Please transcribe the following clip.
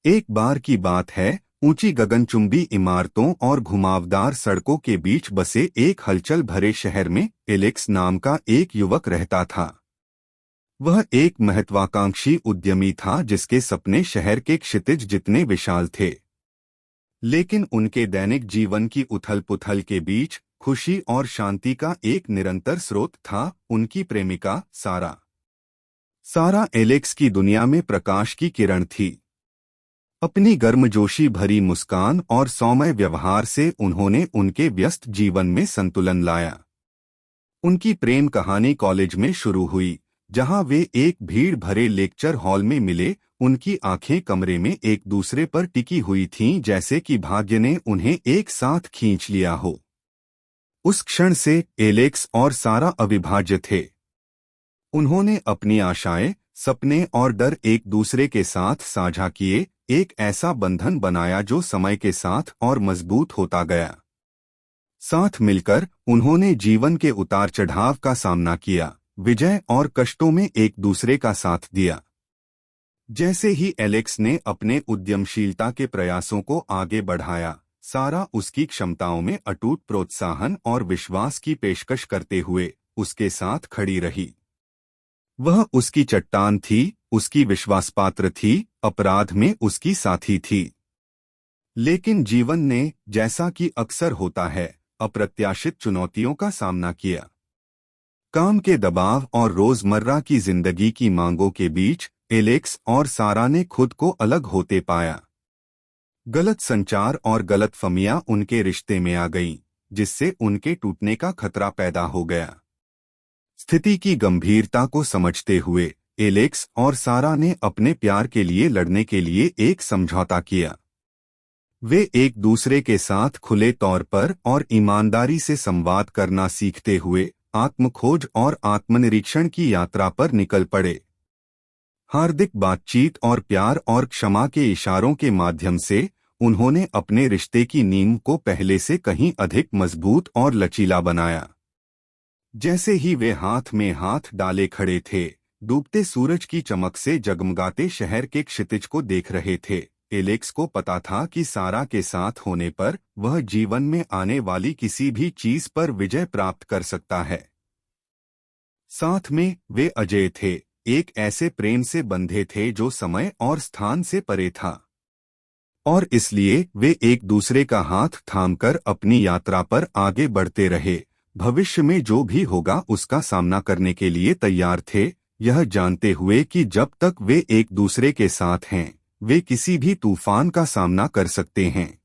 एक बार की बात है, ऊंची गगनचुंबी इमारतों और घुमावदार सड़कों के बीच बसे एक हलचल भरे शहर में एलेक्स नाम का एक युवक रहता था। वह एक महत्वाकांक्षी उद्यमी था जिसके सपने शहर के क्षितिज जितने विशाल थे। लेकिन उनके दैनिक जीवन की उथल-पुथल के बीच खुशी और शांति का एक निरंतर स्रोत था, उनकी प्रेमिका सारा। सारा एलेक्स की दुनिया में प्रकाश की किरण थी। अपनी गर्मजोशी भरी मुस्कान और सौम्य व्यवहार से उन्होंने उनके व्यस्त जीवन में संतुलन लाया। उनकी प्रेम कहानी कॉलेज में शुरू हुई, जहां वे एक भीड़ भरे लेक्चर हॉल में मिले। उनकी आंखें कमरे में एक दूसरे पर टिकी हुई थीं, जैसे कि भाग्य ने उन्हें एक साथ खींच लिया हो। उस क्षण से एलेक्स और सारा अविभाज्य थे। उन्होंने अपनी आशाएं, सपने और डर एक दूसरे के साथ साझा किए, एक ऐसा बंधन बनाया जो समय के साथ और मजबूत होता गया। साथ मिलकर उन्होंने जीवन के उतार चढ़ाव का सामना किया, विजय और कष्टों में एक दूसरे का साथ दिया। जैसे ही एलेक्स ने अपने उद्यमशीलता के प्रयासों को आगे बढ़ाया, सारा उसकी क्षमताओं में अटूट प्रोत्साहन और विश्वास की पेशकश करते हुए उसके साथ खड़ी रही। वह उसकी चट्टान थी, उसकी विश्वासपात्र थी, अपराध में उसकी साथी थी। लेकिन जीवन ने, जैसा कि अक्सर होता है, अप्रत्याशित चुनौतियों का सामना किया। काम के दबाव और रोजमर्रा की जिंदगी की मांगों के बीच एलेक्स और सारा ने खुद को अलग होते पाया। गलत संचार और गलतफहमियां उनके रिश्ते में आ गईं, जिससे उनके टूटने का खतरा पैदा हो गया। स्थिति की गंभीरता को समझते हुए एलेक्स और सारा ने अपने प्यार के लिए लड़ने के लिए एक समझौता किया। वे एक दूसरे के साथ खुले तौर पर और ईमानदारी से संवाद करना सीखते हुए आत्मखोज और आत्मनिरीक्षण की यात्रा पर निकल पड़े। हार्दिक बातचीत और प्यार और क्षमा के इशारों के माध्यम से उन्होंने अपने रिश्ते की नींव को पहले से कहीं अधिक मजबूत और लचीला बनाया। जैसे ही वे हाथ में हाथ डाले खड़े थे, डूबते सूरज की चमक से जगमगाते शहर के क्षितिज को देख रहे थे, एलेक्स को पता था कि सारा के साथ होने पर वह जीवन में आने वाली किसी भी चीज पर विजय प्राप्त कर सकता है। साथ में वे अजेय थे, एक ऐसे प्रेम से बंधे थे जो समय और स्थान से परे था। और इसलिए वे एक दूसरे का हाथ थामकर अपनी यात्रा पर आगे बढ़ते रहे, भविष्य में जो भी होगा उसका सामना करने के लिए तैयार थे, यह जानते हुए कि जब तक वे एक दूसरे के साथ हैं, वे किसी भी तूफान का सामना कर सकते हैं।